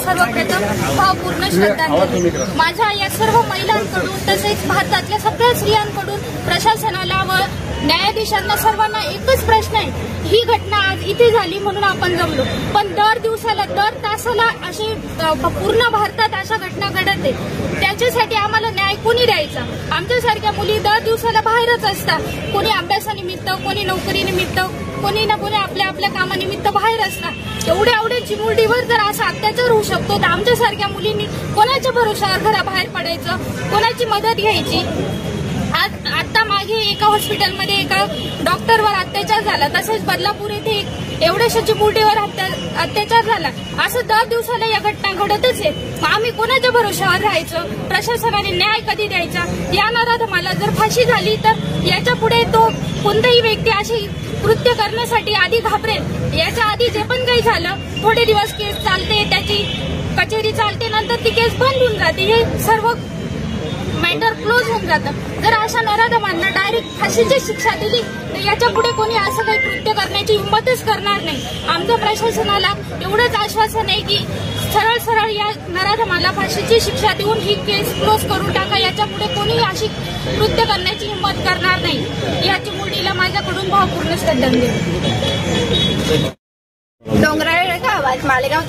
सर्वप्रथम भावपूर्ण श्रद्धांजली। माझ्या या सर्व महिलांकडून तसेच भारतातल्या सगळ्या स्त्रियांकडून प्रशासनाला व न्यायाधीशांना सर्वांना एकच प्रश्न आहे, ही घटना आज इथे झाली म्हणून आपण जमलो, पण दर दिवसाला दर तासाला अशी पूर्ण भारतात अशा घटना घडत आहे, त्याच्यासाठी आम्हाला न्याय कोणी द्यायचा? आमच्यासारख्या मुली दर दिवसाला बाहेरच असतात, कोणी अभ्यासानिमित्त, कोणी नोकरीनिमित्त, कोणी ना कोणी आपल्या आपल्या कामानिमित्त बाहेर असतात। एवढ्या चिमुरडीवर जर असा अत्याचार होऊ शकतो तर आमच्यासारख्या मुलींनी कोणाच्या भरोशावर घराबाहेर पडायचं, कोणाची मदत घ्यायची? आता मागे एका हॉस्पिटलमध्ये एका डॉक्टरवर अत्याचार झाला, तसेच बदलापूर येथे एवढ्याशा चिमुरडीवर अत्याचार झाला। असं दर दिवसाला या घटना घडतच आहे। आम्ही कोणाच्या भरोशावर राहायचं? प्रशासनाने न्याय कधी द्यायचा? या नराधमाला जर फाशी झाली तर याच्या पुढे तो कोणताही व्यक्ती अशी कृत्य करण्यासाठी आधी घाबरेल। याच्या आधी जे पण काही झालं, थोडे दिवस केस चालते, त्याची कचेरी चालते, नंतर ती केस बंद होऊन जाते, हे सर्व मॅटर क्लोज होऊन जातं। जर अशा नराधमांना डायरेक्ट फाशीची शिक्षा दिली तर याच्या पुढे कोणी असं काही कृत्य करण्याची हिंमतच करणार नाही। आमच्या प्रशासनाला एवढंच आश्वासन आहे की सरळ सरळ या नराधमाला फाशीची शिक्षा देऊन ही केस क्लोज करून टाका, याच्या पुढे कोणी अशी कृत्य करण्याची हिंमत करणार नाही। या चिमुरडीला माझ्याकडून भावपूर्ण श्रद्धांजली। डोंगराळे गावात मालेगाव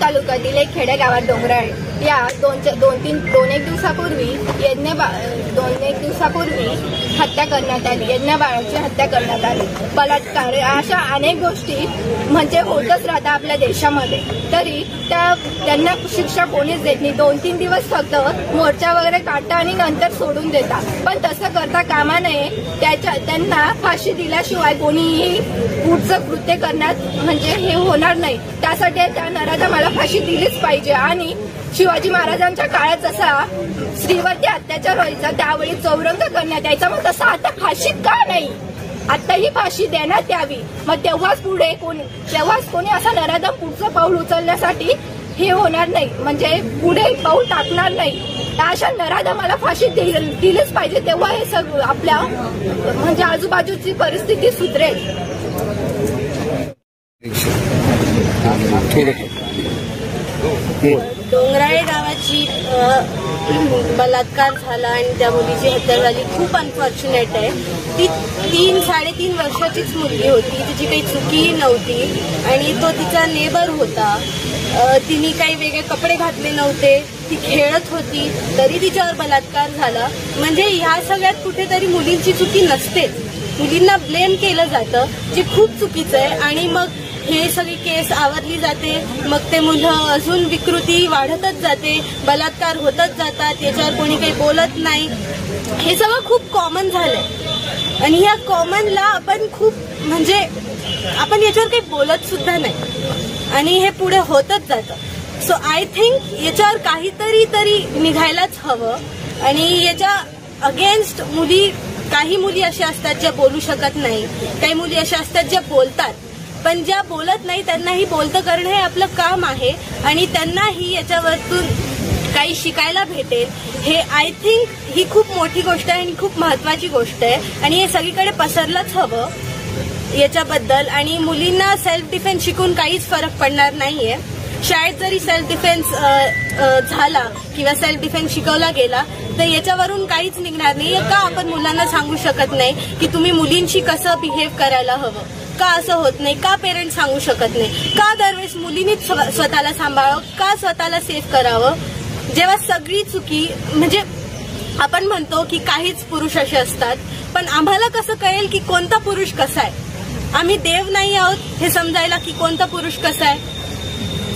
तालुक्यातील एक खेडेगावात डोंगराळे या दोन एक दिवसापूर्वी हत्या करण्यात आली, यज्ञ बाळाची हत्या करण्यात आली, बलात्कार, अशा अनेक गोष्टी म्हणजे होतच राहतात आपल्या देशामध्ये, तरी त्यांना शिक्षा कोणीच देत नाही। 2-3 दिवस फक्त मोर्चा वगैरे काढता आणि नंतर सोडून देतात, पण तसं करता कामा नये। त्यांना फाशी दिल्याशिवाय कोणीही पुढचं कृत्य करण्यात म्हणजे हे होणार नाही। त्यासाठी त्या नराधमाला फाशी दिलीच पाहिजे। आणि शिवाजी महाराजांच्या काळात जसा स्त्रीवरती अत्याचार व्हायचा त्यावेळी चौरंग करण्यात यायचा, मग तसं आता फाशी का नाही? आता ही फाशी देण्यात यावी, मग तेव्हाच कोणी असा नराधम पुढचं पाऊल उचलण्यासाठी हे होणार नाही, म्हणजे पुढे पाऊल टाकणार नाही। अशा नराधमाला फाशी दिलीच पाहिजे, तेव्हा हे सगळं आपल्या म्हणजे आजूबाजूची परिस्थिती सुधरेल। डोंगराळे गावाची बलात्कार झाला आणि त्या मुलीची हत्या झाली, खूप अनफॉर्च्युनेट आहे। ती 3-3.5 वर्षाचीच मुलगी होती, तिची काही चुकी नव्हती आणि तो तिचा नेबर होता। तिने काही वेगळे कपडे घातले नव्हते, ती खेळत होती, तरी तिच्यावर बलात्कार झाला। म्हणजे ह्या सगळ्यात कुठेतरी मुलींची चुकी नसते, मुलींना ब्लेम केलं जातं, जे खूप चुकीचं आहे। आणि मग हे सगळी केस आवरली जाते, मग ते मुलं अजून विकृती वाढतच जाते, बलात्कार होतच जातात, याच्यावर कोणी काही बोलत नाही। हे सगळं खूप कॉमन झालंय आणि या कॉमनला आपण खूप म्हणजे आपण याच्यावर काही बोलत सुद्धा नाही आणि हे पुढे होतच जातं। सो आय थिंक याच्यावर काहीतरी निघायलाच हवं। आणि याच्या अगेन्स्ट काही मुली अशा असतात ज्या बोलू शकत नाही, काही मुली अशा असतात ज्या बोलतात, पण ज्या बोलत नाही त्यांनाही बोलतं करणं हे आपलं काम आहे आणि त्यांनाही याच्यावरतून काही शिकायला भेटेल। हे आय थिंक ही खूप मोठी गोष्ट आहे आणि खूप महत्वाची गोष्ट आहे आणि हे सगळीकडे पसरलंच हवं याच्याबद्दल। आणि मुलींना सेल्फ डिफेन्स शिकून काहीच फरक पडणार नाहीये। शाळेत जरी सेल्फ डिफेन्स झाला किंवा सेल्फ डिफेन्स शिकवला गेला तर याच्यावरून काहीच निघणार नाही। का आपण मुलांना सांगू शकत नाही की तुम्ही मुलींशी कसं बिहेव करायला हवं? का असं होत नाही? का पेरेंट्स सांगू शकत नाही? का दरवेळेस मुलींनीच स्वतःला सांभाळावं? का स्वतःला सेफ करावं? जेव्हा सगळी चुकी म्हणजे आपण म्हणतो की काहीच पुरुष असे असतात, पण आम्हाला कसं कळेल की कोणता पुरुष कसा आहे? आम्ही देव नाही आहोत हे समजायला की कोणता पुरुष कसा आहे?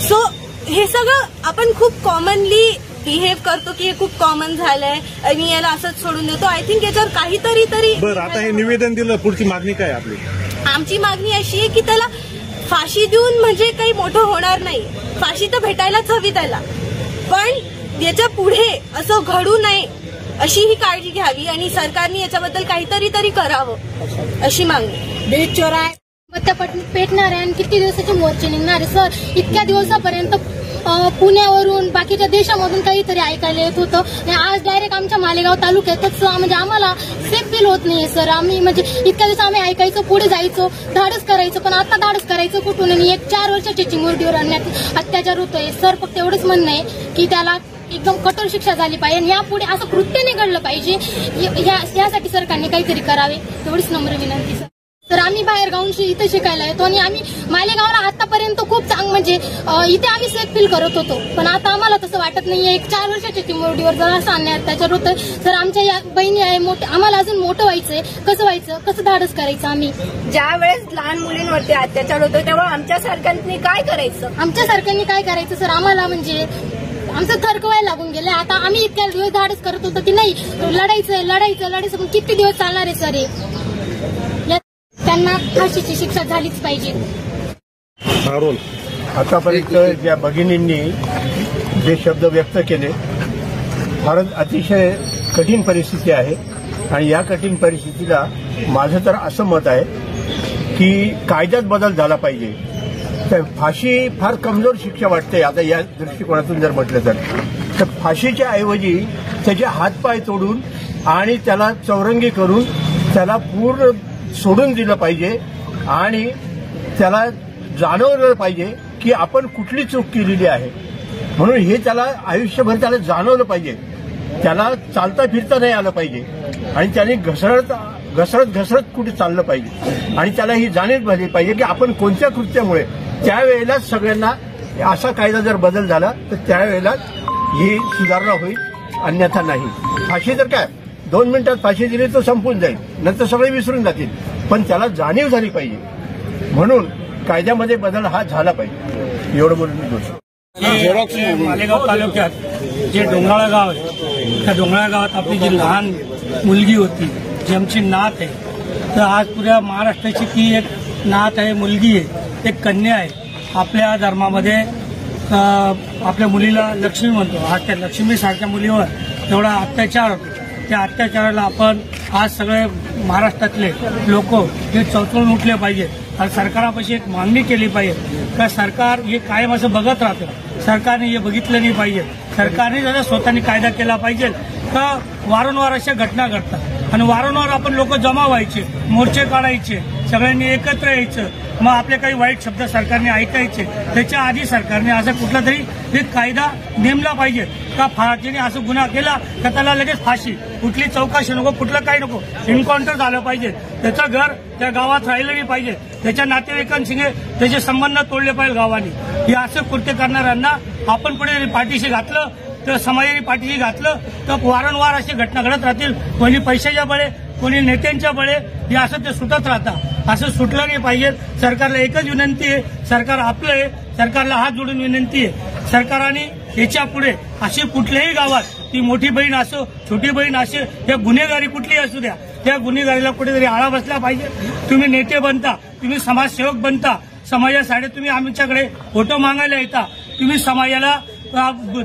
सो हे सगळं आपण खूप कॉमनली बिहेव करतो की हे खूप कॉमन झालंय आणि याला असंच सोडून देतो। आय थिंक याच्यावर काहीतरी बरं, आता हे निवेदन दिलं, पुढची मागणी काय आपली? आमची मागणी अशी आहे की त्याला फाशी देऊन म्हणजे काही मोठं होणार नाही, फाशी तर भेटायलाच हवी त्याला, पण याच्या पुढे असं घडू नये अशी ही काळजी घ्यावी आणि सरकारने याच्याबद्दल काहीतरी करावं अशी मागणी। त्या पेटणार आहे आणि किती दिवसाचे मोर्चे निघणार आहे सर. इतक्या दिवसापर्यंत पुण्यावरून बाकीच्या देशामधून काहीतरी ऐकायला येत होतं आणि आज डायरेक्ट आमच्या मालेगाव तालुक्यातच म्हणजे आम्हाला सेफ फील होत नाहीये सर. आम्ही म्हणजे इतक्या दिवस आम्ही ऐकायचो, पुढे जायचो, धाडस करायचं, पण आता धाडस करायचं कुठून. आणि 4 वर्षाच्या चिमुरडीवर आणण्यात अत्याचार होतोय सर. फक्त एवढंच म्हणणं आहे की त्याला एकदम कठोर शिक्षा झाली पाहिजे आणि यापुढे असं कृत्य नाही घडलं पाहिजे. यासाठी सरकारने काहीतरी करावे एवढीच नम्र विनंती सर. तर आम्ही बाहेर गावून इथे शिकायला येतो आणि आम्ही मालेगावला आतापर्यंत खूप म्हणजे इथे आम्ही सेफ फील करत होतो, पण आता आम्हाला तसं वाटत नाहीये. 4 वर्षाच्या चिमुरडीवर जर असं अन्याय अत्याचार होतोय तर आमच्या या बहिणी आहे मोठे, आम्हाला अजून मोठं व्हायचंय. कसं व्हायचं, कसं धाडस करायचं. आम्ही ज्या वेळेस लहान मुलींवरती अत्याचार होतो तेव्हा आमच्या सरकारने काय करायचं, आमच्या सरकारने काय करायचं सर. आम्हाला म्हणजे आमचं थरकवायला लागून गेलं. आता आम्ही इतक्या दिवस धाडस करत होतो की नाही लढायचं पण किती दिवस चालणार आहे सर हे. त्यांना फाशीची शिक्षा झालीच पाहिजे. आतापर्यंत ज्या भगिनींनी जे शब्द व्यक्त केले, फारच अतिशय कठीण परिस्थिती आहे आणि या कठीण परिस्थितीला माझं तर असं मत आहे की कायद्यात बदल झाला पाहिजे. तर फाशी फार कमजोर शिक्षा वाटते आता या दृष्टिकोनातून जर म्हटलं तर फाशीच्या ऐवजी त्याचे हातपाय तोडून आणि त्याला चौरंगी करून त्याला पूर्ण सोडून दिलं पाहिजे आणि त्याला जाणवलं पाहिजे की आपण कुठली चूक केलेली आहे. म्हणून हे त्याला आयुष्यभर त्याला जाणवलं पाहिजे. त्याला चालता फिरता नाही आलं पाहिजे आणि त्याने घसरत कुठे चाललं पाहिजे आणि त्याला ही जाणीव झाली पाहिजे की आपण कोणत्या कृत्यामुळे. त्यावेळेलाच सगळ्यांना असा कायदा जर बदल झाला तर त्यावेळेला ही सुधारणा होईल, अन्यथा नाही. फाशी तर काय 2 मिनिटात फाशी दिली तर संपून जाईल, नंतर सगळे विसरून जातील, पण त्याला जाणीव झाली पाहिजे. म्हणून कायद्यामध्ये बदल हा झाला पाहिजे. एवढं बोलून मी बोलतो. मालेगाव तालुक्यात जे डोंगराळा गाव आहे त्या डोंगराळा गावात आपली जी लहान मुलगी होती जी आमची नात आहे, तर आज पुऱ्या महाराष्ट्राची ती एक नात आहे, मुलगी आहे, एक कन्या आहे. आपल्या धर्मामध्ये आपल्या मुलीला लक्ष्मी म्हणतो. आज त्या लक्ष्मीसारख्या मुलीवर एवढा अत्याचार होतो. त्या अत्याचाराला आपण आज सगळे महाराष्ट्रातले लोक हे चौचळून उठले पाहिजे आणि सरकारापाशी एक मागणी केली पाहिजे का सरकार हे कायम असं बघत राहतं. सरकारने हे बघितलं नाही पाहिजे. सरकारने जरा स्वतःने कायदा केला पाहिजे का वारंवार अशा घटना घडतात आणि वारंवार आपण लोक जमा व्हायचे, मोर्चे काढायचे, सगळ्यांनी एकत्र यायचं, मग आपले काही वाईट शब्द सरकारने ऐकायचे. त्याच्या आधी सरकारने असा कुठला तरी एक कायदा नेमला पाहिजे का फाशीने असं गुन्हा केला का त्याला लगेच फाशी, कुठली चौकशी नको, कुठलं काही नको, एन्काउंटर झालं पाहिजे. त्याचं घर त्या गावात राहिलं नाही पाहिजे, त्याच्या नातेवाईकांशी त्याचे संबंध तोडले पाहिजे गावाने. हे असं कृत्य करणाऱ्यांना आपण पुढे पाठीशी घातलं तर समाजाने पाठीशी घातलं तर वारंवार अशी घटना घडत राहतील. कोणी पैशाच्या बळे, कोणी नेत्यांच्या बळे, हे असं ते सुटत राहतात. असं सुटलं नाही पाहिजे. सरकारला एकच विनंती आहे, सरकार आपलं आहे, सरकारला हात जोडून विनंती आहे, सरकारने याच्या पुढे अशी कुठल्याही गावात ती मोठी बहीण असो, छोटी बहीण असो, या गुन्हेगारी कुठलीही असू द्या, त्या गुन्हेगारीला कुठेतरी आळा बसला पाहिजे. तुम्ही नेते बनता, तुम्ही समाजसेवक बनता, समाजासाठी तुम्ही आमच्याकडे फोटो मागायला येता, तुम्ही समाजाला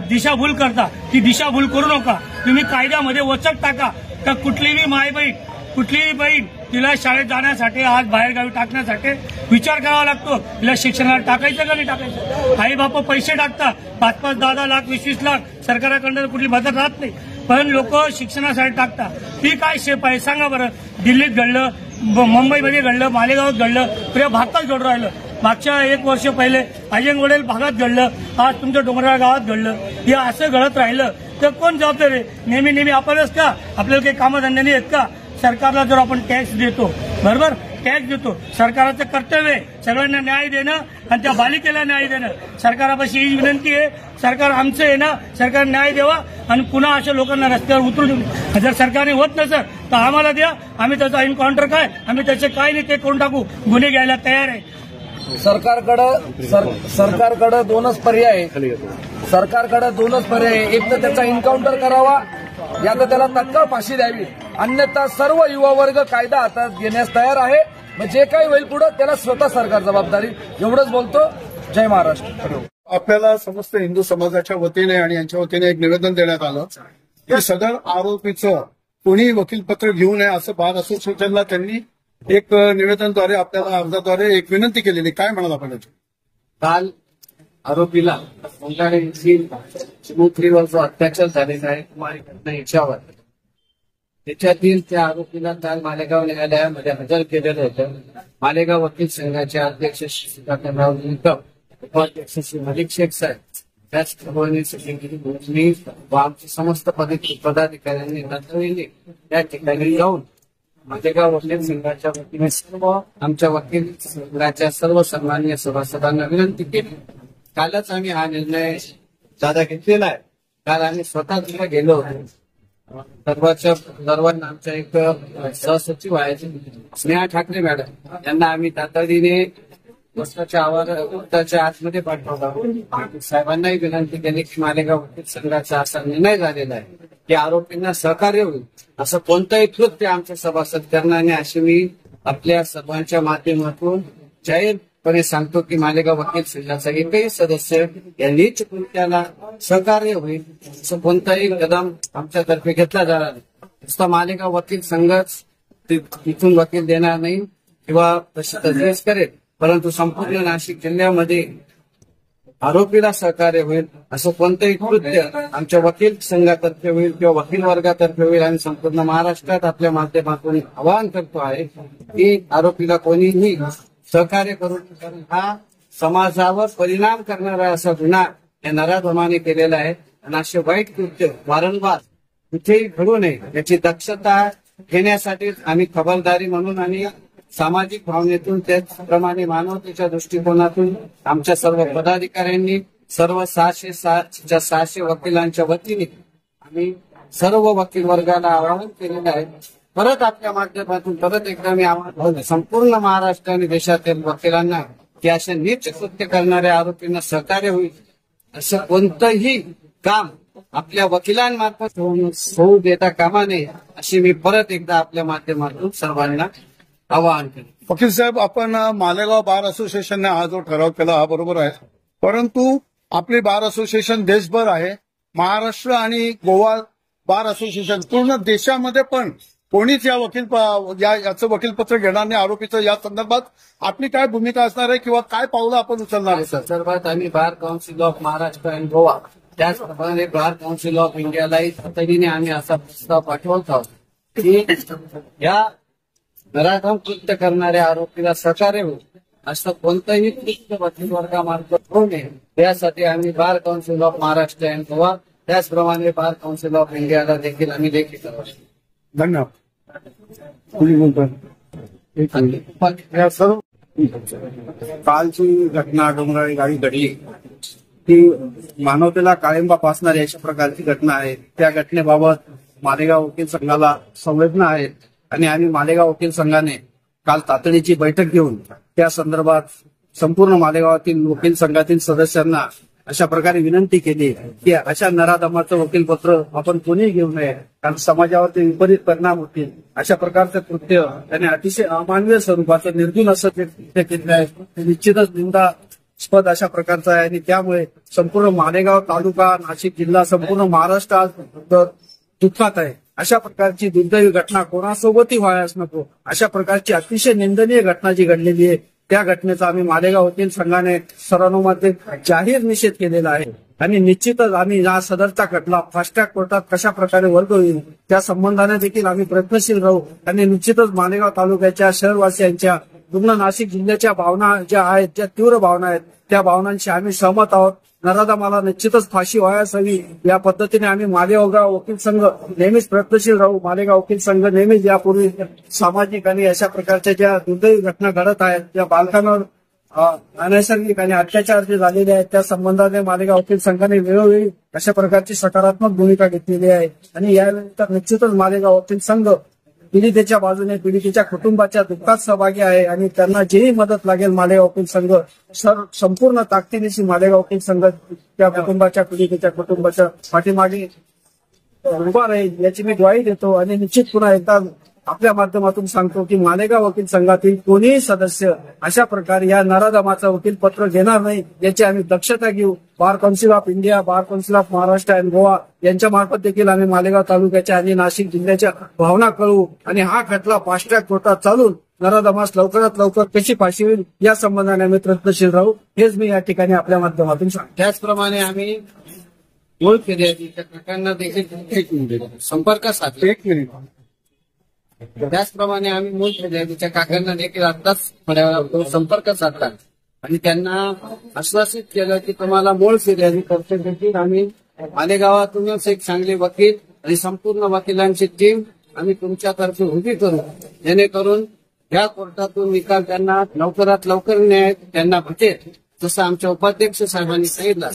दिशाभूल करता, ती दिशाभूल करू नका. तुम्ही कायद्यामध्ये वचक टाका का कुठलीही माय बहीण, कुठलीही बहीण तिला शाळेत जाण्यासाठी, आज बाहेरगावी टाकण्यासाठी विचार करावा लागतो. तिला शिक्षणाला टाकायचं का नाही टाकायचं. आई बाप पैसे टाकतात, 5-5, 10-10 लाख, 20-20 लाख, सरकाराकडनं कुठली मदत राहत नाही, पण लोक शिक्षणासाठी टाकतात. ती काय शेप आहे सांगा बरं. दिल्लीत घडलं, मुंबईमध्ये घडलं, मालेगावात घडलं, पुऱ्या भारतात घडून राहिलं. मागच्या 1 वर्ष पहिले अजंगवडेल भागात घडलं, आज तुमच्या डोंगराळ गावात घडलं. हे असं घडत राहिलं तर कोण जबाबदार आहे. नेहमी आपणच का, आपल्याला काही कामधंदे नाही आहेत का. सरकारला जर आपण टॅक्स देतो, बरोबर टॅक्स देतो, सरकारचं कर्तव्य आहे सगळ्यांना न्याय देणं आणि त्या बालिकेला न्याय देणं. सरकारापाशी ही विनंती आहे, सरकार आमचं आहे ना, सरकार न्याय द्यावा आणि पुन्हा अशा लोकांना रस्त्यावर उतरू देऊ. जर सरकारने होत नसेल तर आम्हाला द्या, आम्ही त्याचा एन्काउंटर काय, आम्ही त्याचे काय नाही ते करून टाकू, गुन्हे घ्यायला तयार आहे. सरकारकडे दोनच पर्याय, सरकारकडे दोनच पर्याय. एक तर त्याचा एन्काउंटर करावा, या तर त्याला तत्काळ फाशी द्यावी, अन्यथा सर्व युवा वर्ग कायदा हातात घेण्यास तयार आहे. मग जे काही होईल पुढे त्याला स्वतः सरकार जबाबदारी. एवढंच बोलतो. जय महाराष्ट्र. आपल्याला समस्त हिंदू समाजाच्या वतीने आणि यांच्या वतीने एक निवेदन देण्यात आलं की सदर आरोपीचं कोणी वकीलपत्र घेऊ नये असं बार असोसिएशनला त्यांनी एक निवेदनद्वारे आपल्याला अर्जाद्वारे एक विनंती केलेली, काय म्हणाल आपण याची? काल आरोपीला चिमुकलीवर जो अत्याचार झालेला आहे कुमारी घटना याच्यावर त्याच्यातील त्या आरोपीला काल मालेगाव न्यायालयामध्ये हजर केलेलं होतं. मालेगाव वकील संघाचे अध्यक्ष श्रीकांतराव निकम, उपाध्यक्ष श्री मलिक शेख साहेब, त्याचप्रमाणे मी व आमचे समस्त पदाधिकाऱ्यांनी तातडीने त्या ठिकाणी जाऊन मालेगाव वकील संघाच्या वतीने सर्व आमच्या वकील संघाच्या सर्व सन्माननीय सभासदांना विनंती केली. कालच आम्ही हा निर्णय दादा घेतलेला आहे. काल आम्ही स्वतः तिला गेलो होतो. सर्वांना आमच्या एक सहसचिव आहेत स्नेहा ठाकरे मॅडम, यांना आम्ही तातडीने कोर्टाच्या आतमध्ये पाठवला. साहेबांनाही विनंती केली की मालेगाव वकील संघाचा असा निर्णय झालेला आहे की आरोपींना सहकार्य होईल असं कोणतंही कृत्य आमच्या सभासद करणार नाही, अशी मी आपल्या सर्वांच्या माध्यमातून जाहीरपणे सांगतो की मालेगाव वकील संघाचा एकही सदस्य या नीच कृत्याला सहकार्य होईल असं कोणताही कदम आमच्यातर्फे घेतला जाणार नाही. नुसता मालेगाव वकील संघच तिथून वकील देणार नाही किंवा तशी तजवीज करेल, परंतु संपूर्ण नाशिक जिल्ह्यामध्ये आरोपीला सहकार्य होईल असं कोणतंही कृत्य आमच्या वकील संघातर्फे होईल किंवा वकील वर्गातर्फे होईल. आणि संपूर्ण महाराष्ट्रात आपल्या माध्यमातून आवाहन करतो आहे की आरोपीला कोणीही सहकार्य करू नये. हा समाजावर परिणाम करणारा असा गुन्हा या नराधमाने केलेला आहे आणि असे वाईट कृत्य वारंवार कुठेही घडू नये याची दक्षता घेण्यासाठी आम्ही खबरदारी म्हणून आणि सामाजिक भावनेतून त्याचप्रमाणे मानवतेच्या दृष्टिकोनातून आमच्या सर्व पदाधिकाऱ्यांनी सर्व 600 वकिलांच्या वतीने आम्ही सर्व वकील वर्गाला आवाहन केलेलं आहे. परत आपल्या माध्यमातून परत एकदा मी आवाहन संपूर्ण महाराष्ट्र आणि देशातील वकिलांना की अशा नीच कृत्य करणाऱ्या आरोपींना सहकार्य होईल असं कोणतंही काम आपल्या वकिलांमार्फत होऊ देता कामा नये अशी मी परत एकदा आपल्या माध्यमातून सर्वांना आवाहन केलं. वकील साहेब, आपण मालेगाव बार असोसिएशनने हा जो ठराव केला हा बरोबर आहे, परंतु आपली बार असोसिएशन देशभर आहे. महाराष्ट्र आणि गोवा बार असोसिएशन पूर्ण देशामध्ये पण कोणीच याचं वकीलपत्र घेणार नाही आरोपीचं. या संदर्भात आपली काय भूमिका असणार आहे किंवा काय पावलं आपण उचलणार आहे? या संदर्भात आम्ही bar council of Maharashtra and Goa त्याचप्रमाणे बार काउन्सिल ऑफ इंडियालाही तातडीने आम्ही असा प्रस्ताव पाठवत आहोत की या नराधम कृत्य करणाऱ्या आरोपीला सहकार्य होईल असं कोणतंही कृत्य वकील वर्गामार्फत होऊ नये यासाठी आम्ही bar council of Maharashtra and Goa त्याचप्रमाणे बार काउन्सिल ऑफ इंडियाला देखील आम्ही लेखी करू. धन्यवाद. कालची घटना डोंगराळी गाडी घडली ती मानवतेला काळिंबा फासणारी अशा प्रकारची घटना आहे. त्या घटनेबाबत मालेगाव वकील संघाला संवेदना आहेत आणि आम्ही मालेगाव वकील संघाने काल तातडीची बैठक घेऊन त्या संदर्भात संपूर्ण मालेगावातील वकील संघातील सदस्यांना अशा प्रकारे विनंती केली की अशा नराधमाचं वकीलपत्र आपण कोणीही घेऊ नये, कारण समाजावरती विपरीत परिणाम होतील. अशा प्रकारचं कृत्य त्याने अतिशय अमानवीय स्वरूपाचं निर्गुण असं कृत्य केलं आहे ते निश्चितच निंदास्पद अशा प्रकारचं आहे. आणि त्यामुळे संपूर्ण मालेगाव तालुका, नाशिक जिल्हा, संपूर्ण महाराष्ट्र दुःखात आहे. अशा प्रकारची दुर्दैवी घटना कोणासोबतही व्हायच नको. अशा प्रकारची अतिशय निंदनीय घटना जी घडलेली आहे त्या घटनेचा आम्ही मालेगाव वकील संघाने सर्वानुमते जाहीर निषेध केलेला आहे. आणि निश्चितच आम्ही या सदरचा खटला फास्ट ट्रॅक कोर्टात कशा प्रकारे वर्ग होईल त्या संबंधाने देखील आम्ही प्रयत्नशील राहू. आणि निश्चितच मालेगाव तालुक्याच्या शहरवासियांच्या पूर्ण नाशिक जिल्ह्याच्या भावना ज्या आहेत, ज्या तीव्र भावना आहेत, त्या भावनांशी आम्ही सहमत आहोत. नराधमाला निश्चितच फाशी व्हायला हवी या पद्धतीने आम्ही मालेगाव वकील संघ नेहमीच प्रयत्नशील राहू. मालेगाव वकील संघ नेहमीच यापूर्वी सामाजिक आणि अशा प्रकारच्या ज्या दुर्दैवी घटना घडत आहेत, ज्या बालकांवर अनैसर्गिक आणि अत्याचार जे झालेले आहेत त्या संबंधाने मालेगाव वकील संघाने वेळोवेळी अशा प्रकारची सकारात्मक भूमिका घेतलेली आहे. आणि यानंतर निश्चितच मालेगाव वकील संघ पीडितेच्या बाजूने, पीडितेच्या कुटुंबाच्या दुःखात सहभागी आहे आणि त्यांना जेही मदत लागेल मालेगाव वकील संघ संपूर्ण ताकदीनिशी मालेगाव वकील संघ त्या कुटुंबाच्या, पीडितेच्या कुटुंबाच्या पाठीमागे उभा राहील याची मी ग्वाही देतो. आणि निश्चित पुन्हा एकदा आपल्या माध्यमातून सांगतो की मालेगाव वकील संघातील कोणीही सदस्य अशा प्रकारे या नराधमाचं वकीलपत्र घेणार नाही याची आम्ही दक्षता घेऊ. Bar council of India, bar council of Maharashtra and Goa यांच्या मार्फत देखील आम्ही मालेगाव तालुक्याच्या आणि नाशिक जिल्ह्याच्या भावना कळवू आणि हा खटला फास्ट ट्रॅक कोर्टात चालून नराधमास लवकरात लवकर कशी फाशी होईल या संबंधाने आम्ही प्रयत्नशील राहू, हेच मी या ठिकाणी आपल्या माध्यमातून सांगतो. त्याचप्रमाणे आम्ही मूळ फिर्यादीच्या काकांना देखील संपर्क साधला. त्याचप्रमाणे आम्ही मूळ फिर्यादीच्या काकांना देखील आताच थोड्या वेळापूर्वी संपर्क साधला आणि त्यांना आश्वासित केलं की तुम्हाला मूळ फिर्यादी तर्फे देखील आम्ही मालेगावातूनच एक चांगले वकील आणि संपूर्ण वकिलांची टीम आम्ही तुमच्यातर्फे उभी करू, जेणेकरून या कोर्टातून निकाल त्यांना लवकरात लवकर न्याय त्यांना भेटेल. जसं आमच्या उपाध्यक्ष साहेबांनी सांगितलं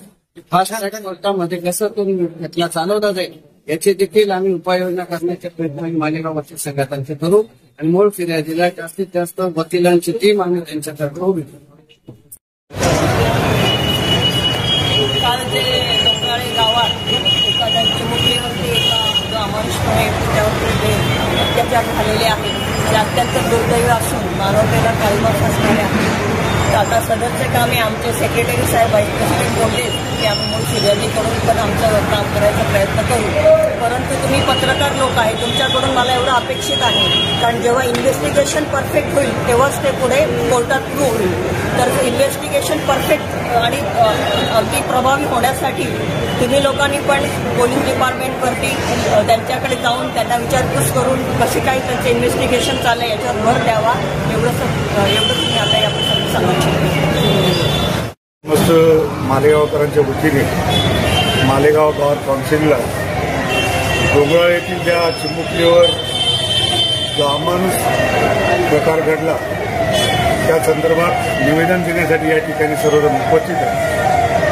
फास्ट ट्रॅक कोर्टामध्ये कसं तो खटला चालवला जाईल याची देखील आम्ही उपाययोजना करण्याचे प्रयत्न मालेगाव वकील संघातर्फे करू आणि मूळ फिर्यादीला जास्तीत जास्त वकिलांची टीम आम्ही त्यांच्यातर्फे उभी करू. काल जे डोंगराळे गावात एखाद्या चिमुकलीवरती एका जो अमानुषपणे त्यावरती अत्याचार झालेले आहेत ते अत्यंत दुर्दैवी असून मानवतेला काळीमा फासणारे आहे. तर आता सदरचे काम हे आमचे सेक्रेटरी साहेब व्हाईस प्रेसिडेंट बोलले की आम्ही मूळ फिर्यादीकडून पण आमचं काम करायचा प्रयत्न करू. परंतु तुम्ही पत्रकार लोक आहे, तुमच्याकडून मला एवढं अपेक्षित आहे कारण जेव्हा इन्व्हेस्टिगेशन परफेक्ट होईल तेव्हाच ते पुढे कोर्टात प्रूव्ह होईल. तर इन्व्हेस्टिगेशन परफेक्ट आणि अगदी प्रभावी होण्यासाठी तुम्ही लोकांनी पण पोलीस डिपार्टमेंटवरती त्यांच्याकडे जाऊन त्यांना विचारपूस करून कसे काही त्यांचं इन्व्हेस्टिगेशन चाललंय याच्यावर भर द्यावा. एवढंच मी आता या प्रसंगी सांगू इच्छितो. मस्त मालेगावकरांच्या वतीने मालेगाव बार काउन्सिलला डोंगराळ येथील त्या चिमुकलीवर जो अमानुष प्रकार घडला त्या संदर्भात निवेदन देण्यासाठी या ठिकाणी सर्वजण उपस्थित आहे.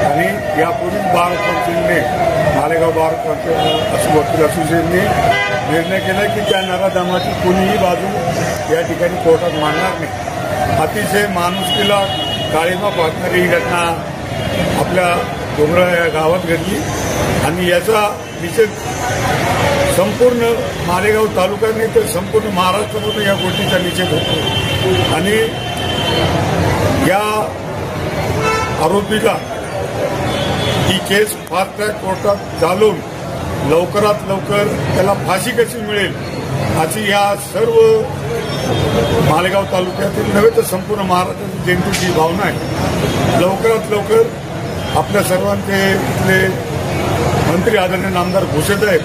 आणि यापूर्वी बार काउन्सिलने मालेगाव बार काउन्सिल वकील असोसिएशनने निर्णय केला की त्या नराधमाची कोणीही बाजू या ठिकाणी कोर्टात मांडणार नाही. अतिशय माणुसकीला काळीमा फासणारी ही घटना आपल्या डोंगराळ या गावात घडली आणि याचा निषेध संपूर्ण मालेगाव तालुक्याने तर संपूर्ण महाराष्ट्रामध्ये या गोष्टीचा निषेध होतो. आणि या आरोपीला ही केस फास्ट ट्रॅक कोर्टात चालवून लवकरात लवकर त्याला फाशी कशी मिळेल अशी या सर्व मालेगाव तालुक्यातील नव्हे तर संपूर्ण महाराष्ट्रातील जनतेची भावना आहे. लवकरात लवकर आपल्या सर्वांचे इथले मंत्री आदरणीय नामदार भुसेसाहेब,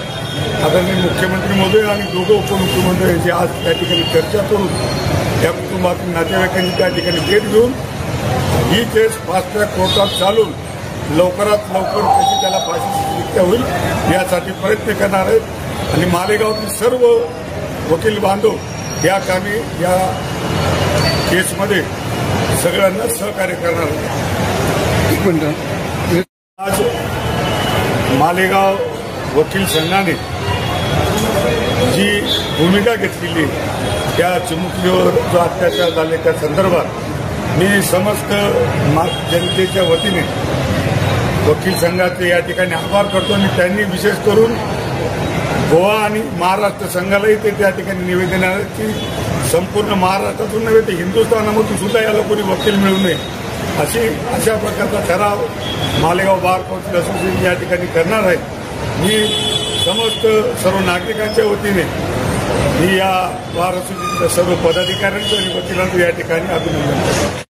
आदरणीय मुख्यमंत्री महोदय आणि दोघं उपमुख्यमंत्री यांची आज त्या ठिकाणी चर्चा करून त्या कुटुंबातील नातेवाईकांनी त्या ठिकाणी भेट घेऊन ही केस फास्ट ट्रॅक कोर्टात चालून लवकरात लवकर कशी त्याला फाशीरित्या होईल यासाठी प्रयत्न करणार आहेत. आणि मालेगावातील सर्व वकील बांधव या कामी या केसमध्ये सगळ्यांना सहकार्य करणार आहेत. आज मालेगाव वकील संघाने जी भूमिका घेतलेली त्या चिमुकलीवर जो अत्याचार झाले त्या संदर्भात मी समस्त जनतेच्या वतीने वकील संघाचे या ठिकाणी आभार करतो. आणि त्यांनी विशेष करून गोवा आणि महाराष्ट्र संघालाही ते त्या ठिकाणी निवेदन आहे की संपूर्ण महाराष्ट्रातून नव्हे तर हिंदुस्थानामधून सुद्धा याला कोणी वकील मिळू नये अशा प्रकारचा ठराव मालेगाव बार काउन्सिल असोसिएशन या ठिकाणी करणार आहे. मी समस्त सर्व नागरिकांच्या वतीने मी या बार असोसिएशनच्या सर्व पदाधिकाऱ्यांचं आणि वकिलांचं या ठिकाणी अभिनंदन करतो.